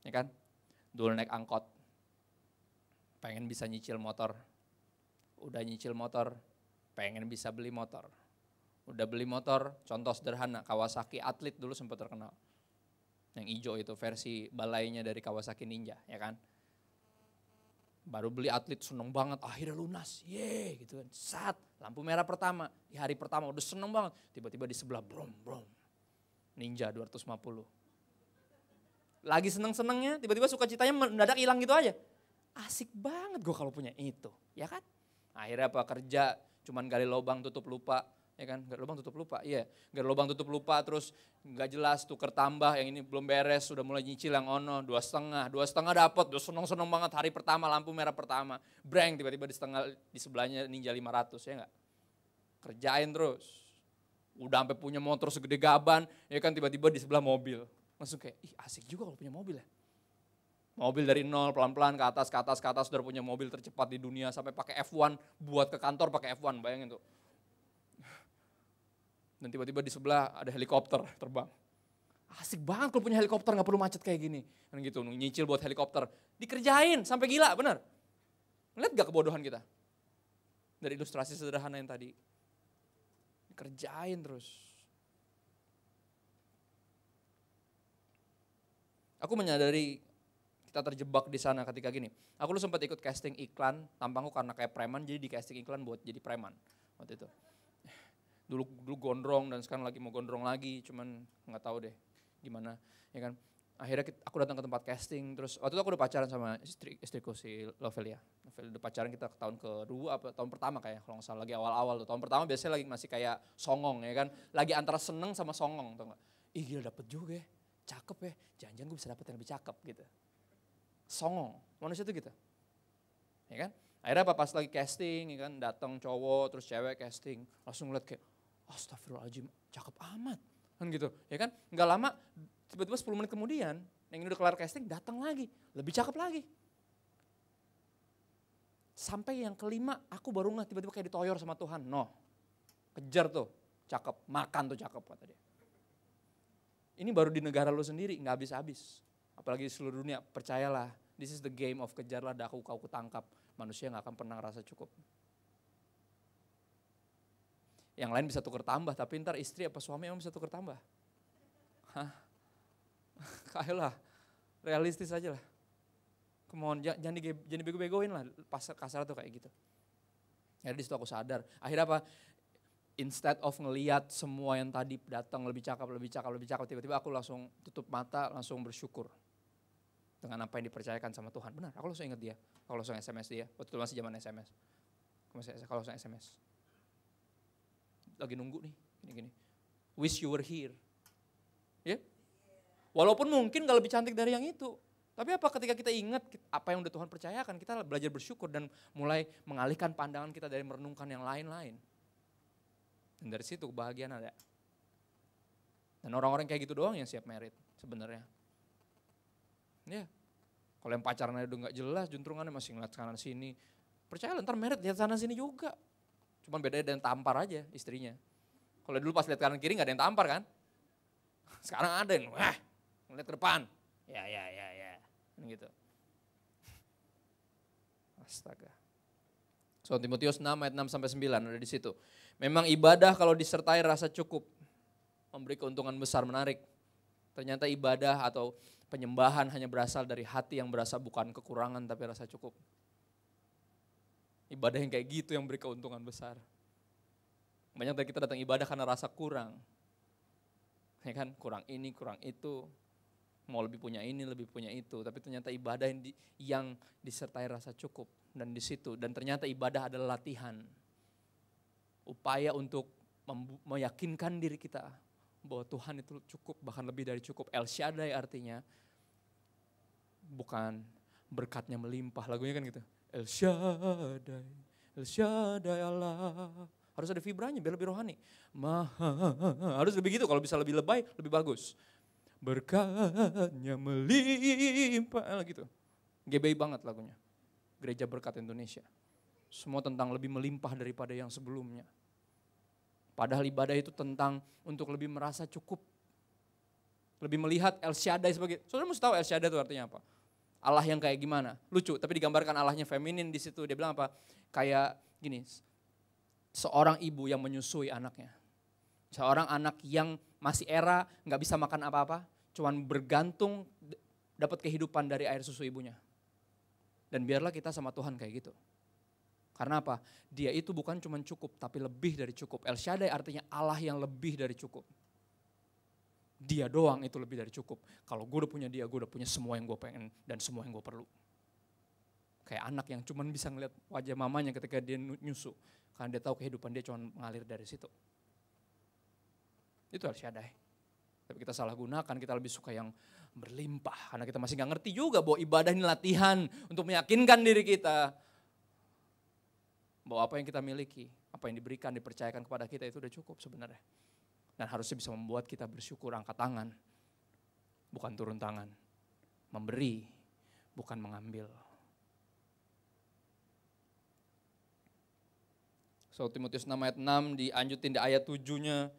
Ya kan? Dulu naik angkot, pengen bisa nyicil motor. Udah nyicil motor, pengen bisa beli motor. Udah beli motor, contoh sederhana, Kawasaki Athlete dulu sempat terkenal. Yang hijau itu versi balainya dari Kawasaki Ninja, ya kan. Baru beli Athlete seneng banget, akhirnya lunas, yeay gitu kan. Saat lampu merah pertama, di hari pertama udah seneng banget. Tiba-tiba di sebelah brom, Ninja 250. Lagi seneng-senengnya, tiba-tiba sukacitanya mendadak hilang gitu aja. Asik banget gue kalau punya itu, ya kan. Akhirnya apa, kerja, cuman gali lubang tutup lupa. Ya kan, gali lubang tutup lupa, iya. Gali lubang tutup lupa, terus gak jelas, tuker tambah, yang ini belum beres, sudah mulai nyicil yang ono, 2,5 dapat, udah seneng-seneng banget hari pertama, lampu merah pertama. Breng, tiba-tiba di sebelahnya Ninja 500, ya enggak? Kerjain terus. Udah sampai punya motor segede gaban, ya kan tiba-tiba di sebelah mobil. Langsung kayak, ih asik juga kalau punya mobil ya. Mobil dari nol pelan-pelan ke atas, udah punya mobil tercepat di dunia, sampai pakai F1, buat ke kantor pakai F1, bayangin tuh. Dan tiba-tiba di sebelah ada helikopter terbang. Asik banget kalau punya helikopter, gak perlu macet kayak gini. Kan gitu, nyicil buat helikopter. Dikerjain sampai gila, bener. Ngeliat gak kebodohan kita? Dari ilustrasi sederhana yang tadi. Dikerjain terus. Aku menyadari kita terjebak di sana ketika gini. Aku lu sempat ikut casting iklan, tampangku karena kayak preman, jadi di casting iklan buat jadi preman waktu itu. Dulu gondrong dan sekarang lagi mau gondrong lagi, cuman nggak tahu deh gimana, ya kan. Akhirnya aku datang ke tempat casting, terus waktu itu aku udah pacaran sama istriku si Lovelia. Udah pacaran kita ke tahun kedua, tahun pertama kayak kalau nggak salah, lagi awal-awal tuh. Tahun pertama biasanya lagi masih kayak songong ya kan, lagi antara seneng sama songong, tau nggak? Ih gila dapet juga ya, cakep ya, jangan-jangan gue bisa dapet yang lebih cakep gitu. Songong, manusia tuh gitu, ya kan. Akhirnya pas lagi casting, ya kan, datang cowok terus cewek casting, langsung ngeliat kayak, astagfirullahaladzim, cakep amat, kan gitu, ya kan. Nggak lama, tiba-tiba 10 menit kemudian, yang ini udah kelar casting, datang lagi, lebih cakep lagi. Sampai yang kelima, aku baru nggak tiba-tiba kayak ditoyor sama Tuhan, no, kejar tuh, cakep, makan tuh cakep, kata dia. Ini baru di negara lo sendiri, nggak habis-habis, apalagi di seluruh dunia, percayalah, this is the game of kejarlah daku kau kutangkap, manusia nggak akan pernah ngerasa cukup. Yang lain bisa tuker tambah, tapi ntar istri apa suami yang bisa tuker tambah. Hah? Kayalah, realistis aja lah. Kemohon, jangan dibego-begoin lah, pas kasar tuh kayak gitu. Ya di situ aku sadar, akhirnya apa? Instead of ngeliat semua yang tadi datang lebih cakep, tiba-tiba aku langsung tutup mata, langsung bersyukur. Dengan apa yang dipercayakan sama Tuhan. Benar, aku langsung ingat dia, aku langsung SMS dia, waktu itu masih zaman SMS. Kalau langsung SMS. Lagi nunggu nih, gini-gini. Wish you were here. Ya? Walaupun mungkin gak lebih cantik dari yang itu. Tapi apa ketika kita ingat apa yang udah Tuhan percayakan, kita belajar bersyukur dan mulai mengalihkan pandangan kita dari merenungkan yang lain-lain. Dan dari situ kebahagiaan ada. Dan orang-orang kayak gitu doang yang siap merit sebenarnya. Ya, kalau yang pacaran udah gak jelas, juntrungannya masih ngeliat kanan sini. Percayalah ntar merit lihat sana sini juga. Cuman bedanya ada yang tampar aja istrinya. Kalau dulu pas lihat kanan kiri gak ada yang tampar kan. Sekarang ada yang ngeliat ke depan. Ya. Gitu. Astaga. So Timotius 6 ayat 6-9 ada di situ. Memang ibadah kalau disertai rasa cukup memberi keuntungan besar, menarik. Ternyata ibadah atau penyembahan hanya berasal dari hati yang berasa bukan kekurangan tapi rasa cukup. Ibadah yang kayak gitu yang beri keuntungan besar. Banyak dari kita datang ibadah karena rasa kurang. Ya kan, kurang ini, kurang itu. Mau lebih punya ini, lebih punya itu. Tapi ternyata ibadah yang disertai rasa cukup. Dan di situ, dan ternyata ibadah adalah latihan. Upaya untuk meyakinkan diri kita bahwa Tuhan itu cukup, bahkan lebih dari cukup. El Shaddai artinya bukan berkatnya melimpah. Lagunya kan gitu. El Shaddai Allah. Harus ada vibranya biar lebih rohani. Harus lebih gitu, kalau bisa lebih lebay, lebih bagus. Berkatnya melimpah gitu. GBI banget lagunya. Gereja Berkat Indonesia. Semua tentang lebih melimpah daripada yang sebelumnya. Padahal ibadah itu tentang untuk lebih merasa cukup. Lebih melihat El Shaddai sebagai, saudara mesti tahu El Shaddai itu artinya apa? Allah yang kayak gimana? Lucu, tapi digambarkan Allahnya feminin di situ. Dia bilang apa? Kayak gini, seorang ibu yang menyusui anaknya. Seorang anak yang masih era gak bisa makan apa-apa, cuman bergantung dapat kehidupan dari air susu ibunya. Dan biarlah kita sama Tuhan kayak gitu. Karena apa? Dia itu bukan cuma cukup, tapi lebih dari cukup. El Shaddai artinya Allah yang lebih dari cukup. Dia doang itu lebih dari cukup. Kalau gue udah punya dia, gue udah punya semua yang gue pengen dan semua yang gue perlu. Kayak anak yang cuma bisa ngeliat wajah mamanya ketika dia nyusu. Karena dia tahu kehidupan dia cuma mengalir dari situ. Itu El Shaddai. Tapi kita salah gunakan, kita lebih suka yang berlimpah. Karena kita masih gak ngerti juga bahwa ibadah ini latihan untuk meyakinkan diri kita. Bahwa apa yang kita miliki, apa yang diberikan, dipercayakan kepada kita itu udah cukup sebenarnya. Dan harusnya bisa membuat kita bersyukur, angkat tangan, bukan turun tangan. Memberi, bukan mengambil. So Timotius 6 ayat 6 dilanjutin di ayat 7-nya.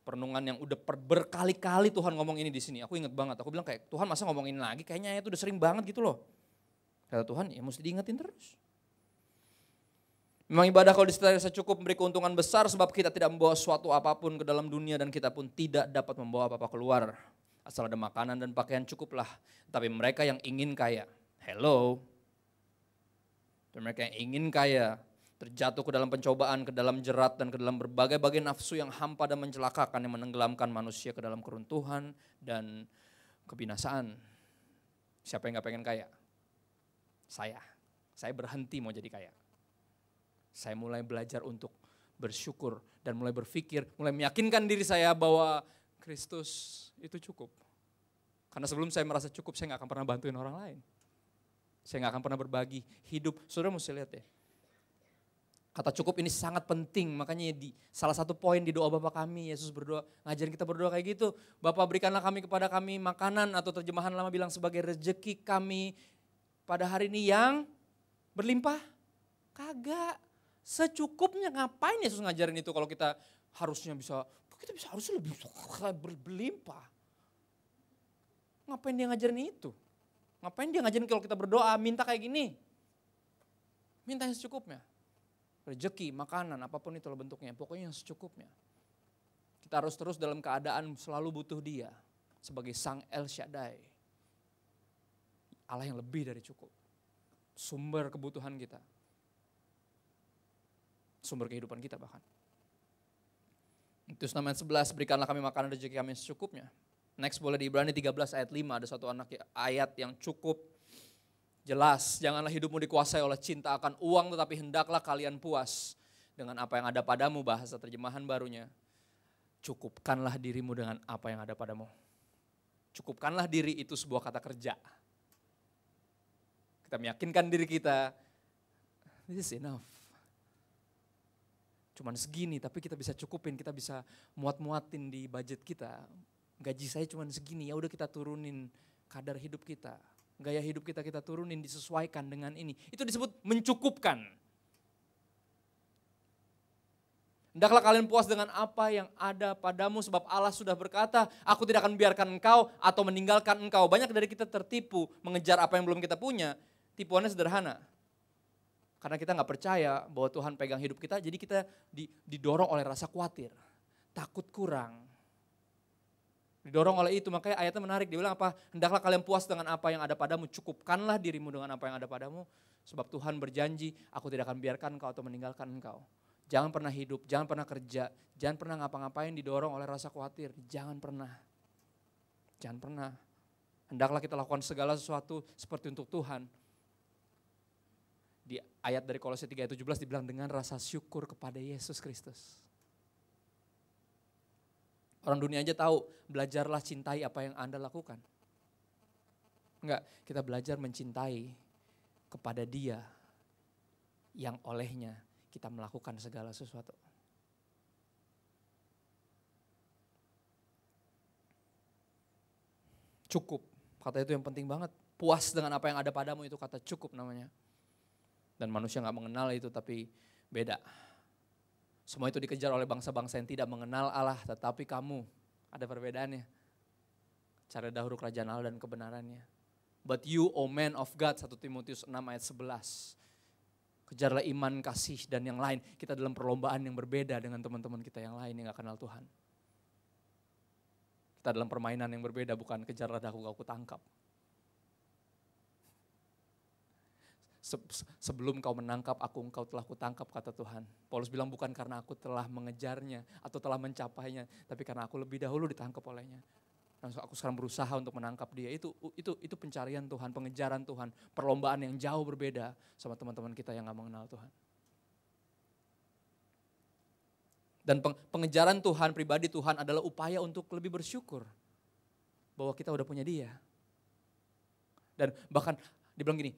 Perenungan yang udah berkali-kali Tuhan ngomong ini di sini. Aku inget banget, aku bilang kayak Tuhan masa ngomong ini lagi, kayaknya ayat itu udah sering banget gitu loh. Kata Tuhan ya mesti diingetin terus. Memang ibadah kalau disertai rasa cukup memberi keuntungan besar sebab kita tidak membawa suatu apapun ke dalam dunia dan kita pun tidak dapat membawa apa-apa keluar. Asal ada makanan dan pakaian cukuplah. Tapi mereka yang ingin kaya, hello. Dan mereka yang ingin kaya, terjatuh ke dalam pencobaan, ke dalam jerat dan ke dalam berbagai-bagai nafsu yang hampa dan mencelakakan yang menenggelamkan manusia ke dalam keruntuhan dan kebinasaan. Siapa yang gak pengen kaya? Saya berhenti mau jadi kaya. Saya mulai belajar untuk bersyukur dan mulai berpikir, mulai meyakinkan diri saya bahwa Kristus itu cukup. Karena sebelum saya merasa cukup, saya gak akan pernah bantuin orang lain. Saya gak akan pernah berbagi hidup. Saudara mesti lihat ya. Kata cukup ini sangat penting, makanya di salah satu poin di doa Bapa kami, Yesus berdoa, ngajarin kita berdoa kayak gitu. Bapa berikanlah kami kepada kami makanan atau terjemahan lama bilang sebagai rezeki kami pada hari ini yang berlimpah. Kagak. Secukupnya, ngapain Yesus ngajarin itu kalau kita harusnya bisa, harusnya lebih berlimpah. Ngapain dia ngajarin itu? Ngapain dia ngajarin kalau kita berdoa minta kayak gini? Minta yang secukupnya. Rezeki, makanan, apapun itu bentuknya, pokoknya yang secukupnya. Kita harus terus dalam keadaan selalu butuh dia sebagai Sang El Shaddai. Allah yang lebih dari cukup. Sumber kebutuhan kita. Sumber kehidupan kita bahkan. Itu ayat 11, berikanlah kami makanan rezeki kami secukupnya. Next boleh di Ibrani 13 ayat 5, ada satu ayat yang cukup jelas. Janganlah hidupmu dikuasai oleh cinta akan uang, tetapi hendaklah kalian puas dengan apa yang ada padamu, bahasa terjemahan barunya. Cukupkanlah dirimu dengan apa yang ada padamu. Cukupkanlah diri itu sebuah kata kerja. Kita meyakinkan diri kita, this is enough. Cuman segini, tapi kita bisa cukupin, kita bisa muat-muatin di budget kita. Gaji saya cuman segini, ya udah kita turunin kadar hidup kita. Gaya hidup kita turunin, disesuaikan dengan ini. Itu disebut mencukupkan. Hendaklah kalian puas dengan apa yang ada padamu sebab Allah sudah berkata, aku tidak akan biarkan engkau atau meninggalkan engkau. Banyak dari kita tertipu mengejar apa yang belum kita punya. Tipuannya sederhana. Karena kita gak percaya bahwa Tuhan pegang hidup kita, jadi kita didorong oleh rasa khawatir, takut kurang. Didorong oleh itu, makanya ayatnya menarik, dia bilang apa? Hendaklah kalian puas dengan apa yang ada padamu, cukupkanlah dirimu dengan apa yang ada padamu. Sebab Tuhan berjanji, aku tidak akan biarkan engkau atau meninggalkan engkau. Jangan pernah hidup, jangan pernah kerja, jangan pernah ngapa-ngapain didorong oleh rasa khawatir. Jangan pernah. Jangan pernah. Hendaklah kita lakukan segala sesuatu seperti untuk Tuhan. Di ayat dari Kolose 3 ayat 17 dibilang dengan rasa syukur kepada Yesus Kristus. Orang dunia aja tahu, belajarlah cintai apa yang Anda lakukan. Enggak, kita belajar mencintai kepada Dia yang olehnya kita melakukan segala sesuatu. Cukup, kata itu yang penting banget. Puas dengan apa yang ada padamu itu kata cukup namanya. Dan manusia gak mengenal itu tapi beda. Semua itu dikejar oleh bangsa-bangsa yang tidak mengenal Allah, tetapi kamu, ada perbedaannya. Cari dahulu kerajaan Allah dan kebenarannya. But you, O man of God, 1 Timotius 6 ayat 11. Kejarlah iman, kasih, dan yang lain. Kita dalam perlombaan yang berbeda dengan teman-teman kita yang lain yang gak kenal Tuhan. Kita dalam permainan yang berbeda, bukan kejarlah dahu kau tangkap. Sebelum kau menangkap aku, engkau telah kutangkap, kata Tuhan. Paulus bilang bukan karena aku telah mengejarnya atau telah mencapainya, tapi karena aku lebih dahulu ditangkap olehnya. Dan aku sekarang berusaha untuk menangkap dia. Itu pencarian Tuhan, pengejaran Tuhan, perlombaan yang jauh berbeda sama teman-teman kita yang gak mengenal Tuhan. Dan pengejaran Tuhan, pribadi Tuhan adalah upaya untuk lebih bersyukur bahwa kita udah punya dia. Dan bahkan dibilang gini,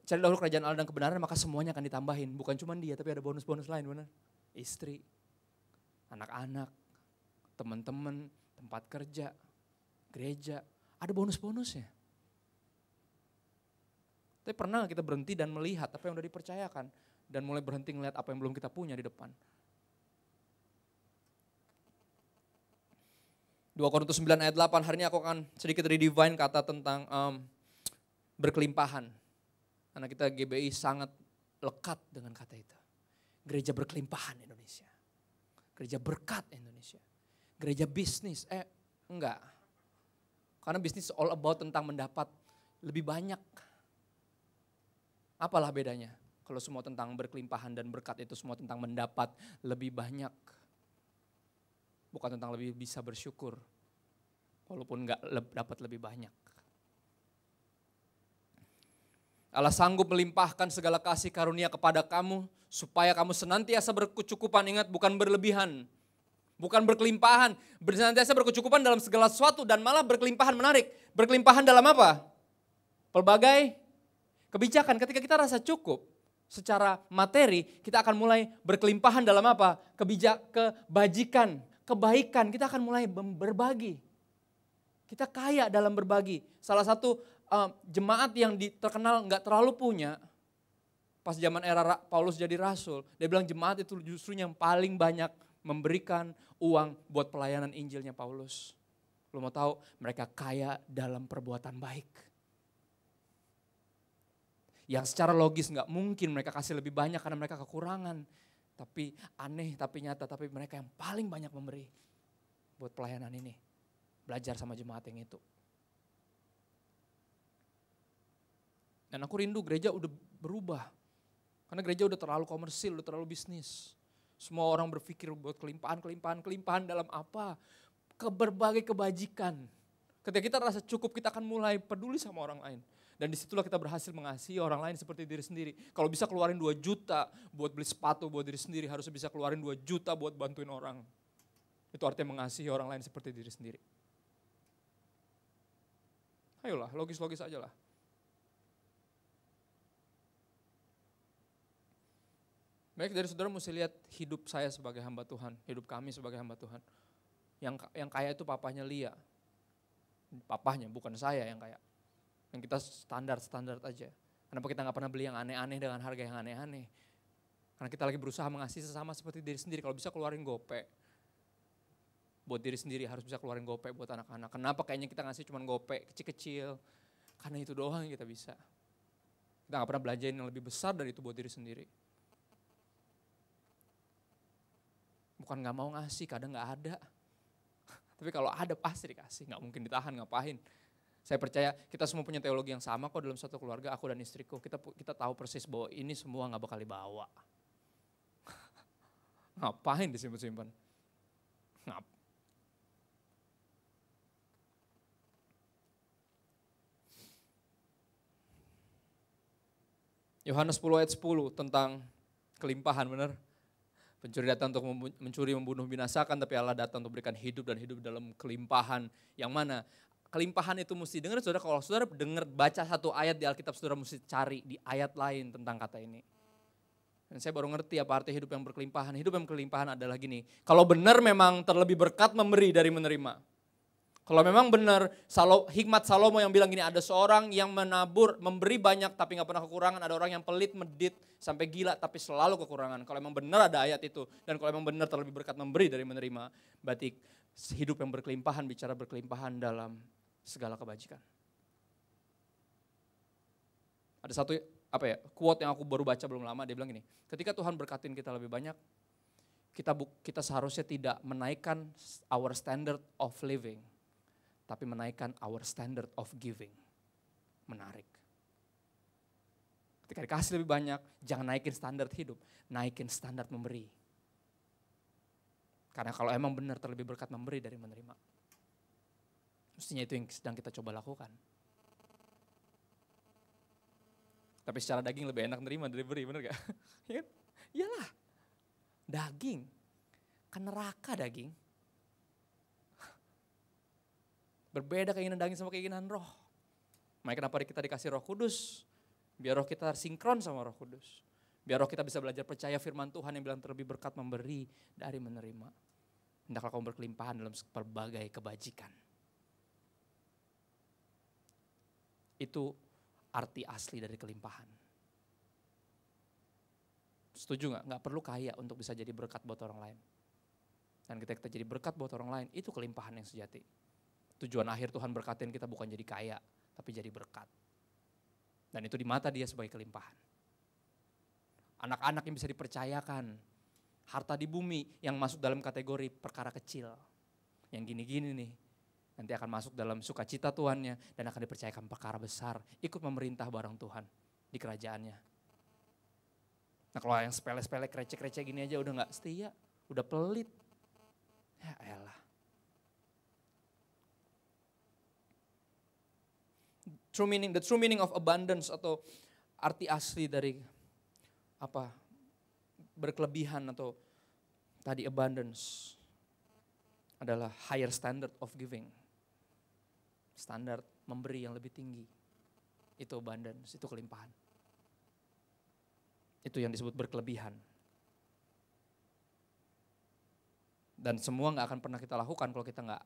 cari dahulu kerajaan Allah dan kebenaran maka semuanya akan ditambahin. Bukan cuma dia tapi ada bonus-bonus lain, benar. Istri, anak-anak, teman-teman, tempat kerja, gereja, ada bonus-bonusnya. Tapi pernah kita berhenti dan melihat apa yang udah dipercayakan dan mulai berhenti ngelihat apa yang belum kita punya di depan. 2 Korintus 9 ayat 8, hari ini aku akan sedikit redefine kata tentang berkelimpahan. Karena kita GBI sangat lekat dengan kata itu. Gereja berkelimpahan Indonesia. Gereja berkat Indonesia. Gereja bisnis, enggak. Karena bisnis all about tentang mendapat lebih banyak. Apalah bedanya? Kalau semua tentang berkelimpahan dan berkat itu semua tentang mendapat lebih banyak. Bukan tentang lebih bisa bersyukur. Walaupun enggak dapat lebih banyak. Allah sanggup melimpahkan segala kasih karunia kepada kamu. Supaya kamu senantiasa berkecukupan, ingat bukan berlebihan. Bukan berkelimpahan, senantiasa berkecukupan dalam segala sesuatu dan malah berkelimpahan, menarik. Berkelimpahan dalam apa? Pelbagai kebijakan. Ketika kita rasa cukup secara materi, kita akan mulai berkelimpahan dalam apa? Kebajikan, kebaikan. Kita akan mulai berbagi. Kita kaya dalam berbagi. Salah satu jemaat yang terkenal nggak terlalu punya, pas zaman era Paulus jadi rasul, dia bilang jemaat itu justru yang paling banyak memberikan uang buat pelayanan Injilnya Paulus. Lu mau tahu, mereka kaya dalam perbuatan baik. Yang secara logis nggak mungkin mereka kasih lebih banyak karena mereka kekurangan. Tapi aneh, tapi nyata, tapi mereka yang paling banyak memberi buat pelayanan ini. Belajar sama jemaat yang itu. Dan aku rindu gereja udah berubah. Karena gereja udah terlalu komersil, udah terlalu bisnis. Semua orang berpikir buat kelimpahan dalam apa? Berbagai kebajikan. Ketika kita rasa cukup, kita akan mulai peduli sama orang lain. Dan disitulah kita berhasil mengasihi orang lain seperti diri sendiri. Kalau bisa keluarin 2 juta buat beli sepatu buat diri sendiri, harusnya bisa keluarin 2 juta buat bantuin orang. Itu artinya mengasihi orang lain seperti diri sendiri. Ayolah, logis-logis aja lah. Baik, dari saudara mesti lihat hidup saya sebagai hamba Tuhan, hidup kami sebagai hamba Tuhan. Yang kaya itu papahnya Lia. Papahnya, bukan saya yang kaya. Yang kita standar aja. Kenapa kita gak pernah beli yang aneh-aneh dengan harga yang aneh-aneh? Karena kita lagi berusaha mengasihi sesama seperti diri sendiri. Kalau bisa keluarin gope. Buat diri sendiri harus bisa keluarin gope buat anak-anak. Kenapa kayaknya kita ngasih cuma gope kecil-kecil? Karena itu doang yang kita bisa. Kita gak pernah belanjain yang lebih besar dari itu buat diri sendiri. Bukan gak mau ngasih, kadang gak ada. Tapi kalau ada pasti dikasih, gak mungkin ditahan, ngapain. Saya percaya kita semua punya teologi yang sama kok dalam satu keluarga, aku dan istriku. Kita tahu persis bahwa ini semua gak bakal dibawa. Ngapain disimpan-simpan? Yohanes 10 ayat 10 tentang kelimpahan, benar? Pencuri datang untuk mencuri, membunuh, binasakan, tapi Allah datang untuk berikan hidup dan hidup dalam kelimpahan. Yang mana kelimpahan itu mesti dengar, saudara, kalau saudara dengar baca satu ayat di Alkitab, saudara mesti cari di ayat lain tentang kata ini. Dan saya baru ngerti apa arti hidup yang berkelimpahan. Hidup yang berkelimpahan adalah gini, kalau benar memang terlebih berkat memberi dari menerima. Kalau memang benar hikmat Salomo yang bilang gini, ada seorang yang menabur, memberi banyak tapi gak pernah kekurangan. Ada orang yang pelit, medit, sampai gila tapi selalu kekurangan. Kalau memang benar ada ayat itu, dan kalau memang benar terlebih berkat memberi dari menerima, berarti hidup yang berkelimpahan, bicara berkelimpahan dalam segala kebajikan. Ada satu quote yang aku baru baca belum lama, dia bilang gini, ketika Tuhan berkatin kita lebih banyak, kita seharusnya tidak menaikkan our standard of living, tapi menaikkan our standard of giving. Menarik. Ketika dikasih lebih banyak, jangan naikin standar hidup, naikin standar memberi. Karena kalau emang benar terlebih berkat memberi dari menerima, mestinya itu yang sedang kita coba lakukan. Tapi secara daging lebih enak menerima dari beri, benar gak? Iyalah, daging, kan neraka daging. Berbeda keinginan daging sama keinginan roh. Makanya kenapa kita dikasih Roh Kudus? Biar roh kita sinkron sama Roh Kudus. Biar roh kita bisa belajar percaya firman Tuhan yang bilang terlebih berkat memberi dari menerima. Hendaklah kamu berkelimpahan dalam berbagai kebajikan. Itu arti asli dari kelimpahan. Setuju gak? Gak perlu kaya untuk bisa jadi berkat buat orang lain. Dan ketika kita jadi berkat buat orang lain, itu kelimpahan yang sejati. Tujuan akhir Tuhan berkatin kita bukan jadi kaya, tapi jadi berkat. Dan itu di mata dia sebagai kelimpahan. Anak-anak yang bisa dipercayakan, harta di bumi yang masuk dalam kategori perkara kecil. Yang gini-gini nih, nanti akan masuk dalam sukacita Tuhannya dan akan dipercayakan perkara besar. Ikut memerintah bareng Tuhan di kerajaannya. Nah kalau yang sepele-sepele, krecek-krecek gini aja udah gak setia, udah pelit. Ya elah. The true meaning of abundance atau arti asli dari berkelebihan atau tadi abundance adalah higher standard of giving. Standar memberi yang lebih tinggi. Itu abundance, itu kelimpahan. Itu yang disebut berkelebihan. Dan semua gak akan pernah kita lakukan kalau kita gak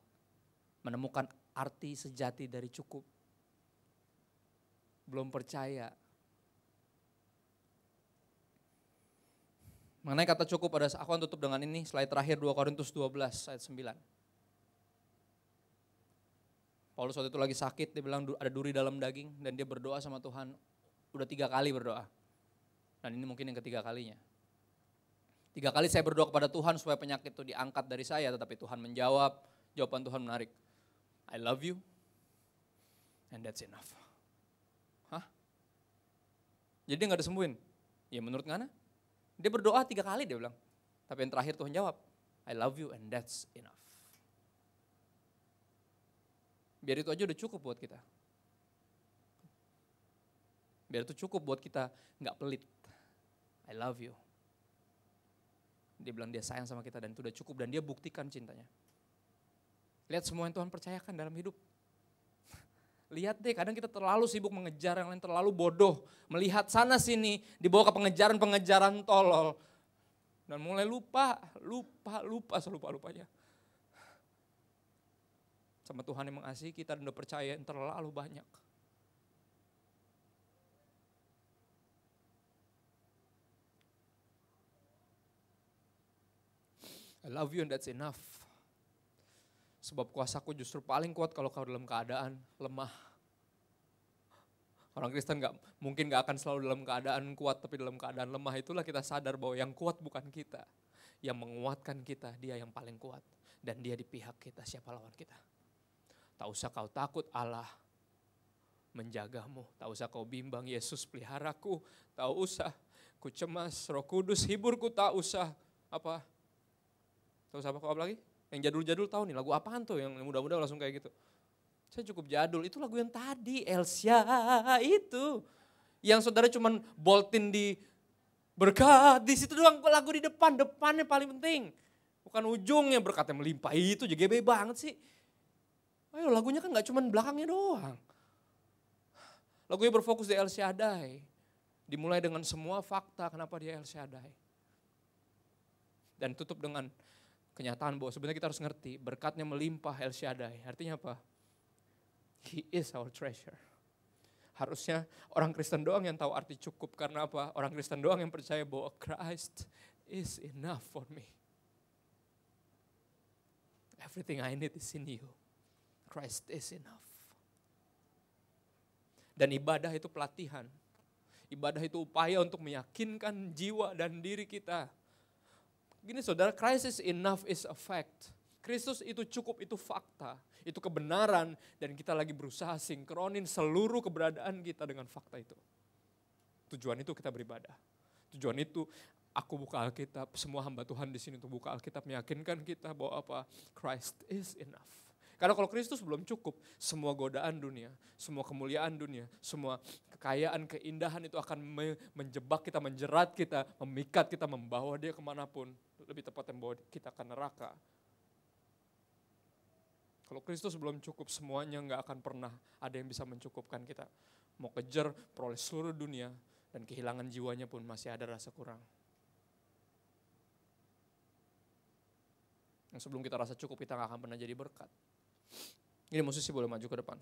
menemukan arti sejati dari cukup. Belum percaya. Mengenai kata cukup, aku akan tutup dengan ini, slide terakhir 2 Korintus 12 ayat 9. Paulus waktu itu lagi sakit, dia bilang ada duri dalam daging dan dia berdoa sama Tuhan, udah 3 kali berdoa. Dan ini mungkin yang ketiga kalinya. 3 kali saya berdoa kepada Tuhan supaya penyakit itu diangkat dari saya, tetapi Tuhan menjawab, jawaban Tuhan menarik. I love you and that's enough. Jadi dia gak disembuhin. Ya menurut Ngana, dia berdoa 3 kali dia bilang. Tapi yang terakhir Tuhan jawab, I love you and that's enough. Biar itu aja udah cukup buat kita. Biar itu cukup buat kita gak pelit. I love you. Dia bilang dia sayang sama kita dan itu udah cukup dan dia buktikan cintanya. Lihat semua yang Tuhan percayakan dalam hidup. Lihat deh, kadang kita terlalu sibuk mengejar yang lain, terlalu bodoh. Melihat sana sini, dibawa ke pengejaran-pengejaran tolol. Dan mulai lupa selupa-lupanya. Sama Tuhan yang mengasihi kita dan udah percaya yang terlalu banyak. I love you and that's enough. Sebab kuasaku justru paling kuat kalau kau dalam keadaan lemah. Orang Kristen mungkin gak akan selalu dalam keadaan kuat, tapi dalam keadaan lemah itulah kita sadar bahwa yang kuat bukan kita. Yang menguatkan kita, dia yang paling kuat. Dan dia di pihak kita, siapa lawan kita. Tak usah kau takut, Allah menjagamu. Tak usah kau bimbang, Yesus peliharaku. Tak usah ku cemas, Roh Kudus hiburku, tak usah. Tak usah apa lagi? Yang jadul-jadul tahu nih lagu apaan tuh yang muda-muda langsung kayak gitu. Saya cukup jadul, itu lagu yang tadi, Elsia itu. Yang saudara cuman boltin di berkat, di situ doang lagu di depannya paling penting. Bukan ujungnya berkatnya melimpah, itu JGB banget sih. Ayo lagunya kan gak cuman belakangnya doang. Lagunya berfokus di El Shaddai. Dimulai dengan semua fakta kenapa dia El Shaddai. Dan tutup dengan kenyataan bahwa sebenarnya kita harus ngerti berkatnya melimpah El Shaddai. Artinya apa? He is our treasure. Harusnya orang Kristen doang yang tahu arti cukup. Karena apa? Orang Kristen doang yang percaya bahwa Christ is enough for me. Everything I need is in you. Christ is enough. Dan ibadah itu pelatihan. Ibadah itu upaya untuk meyakinkan jiwa dan diri kita. Gini saudara, Christ is enough is a fact. Kristus itu cukup, itu fakta, itu kebenaran. Dan kita lagi berusaha sinkronin seluruh keberadaan kita dengan fakta itu. Tujuan itu kita beribadah. Tujuan itu aku buka Alkitab, semua hamba Tuhan di sini untuk buka Alkitab, meyakinkan kita bahwa apa? Christ is enough. Karena kalau Kristus belum cukup, semua godaan dunia, semua kemuliaan dunia, semua kekayaan, keindahan itu akan menjebak kita, menjerat kita, memikat kita, membawa dia kemanapun. Lebih tepat membawa kita ke neraka. Kalau Kristus belum cukup, semuanya gak akan pernah ada yang bisa mencukupkan kita. Mau kejar, peroleh seluruh dunia, dan kehilangan jiwanya pun masih ada rasa kurang. Yang sebelum kita rasa cukup, kita gak akan pernah jadi berkat. Ini musisi boleh maju ke depan.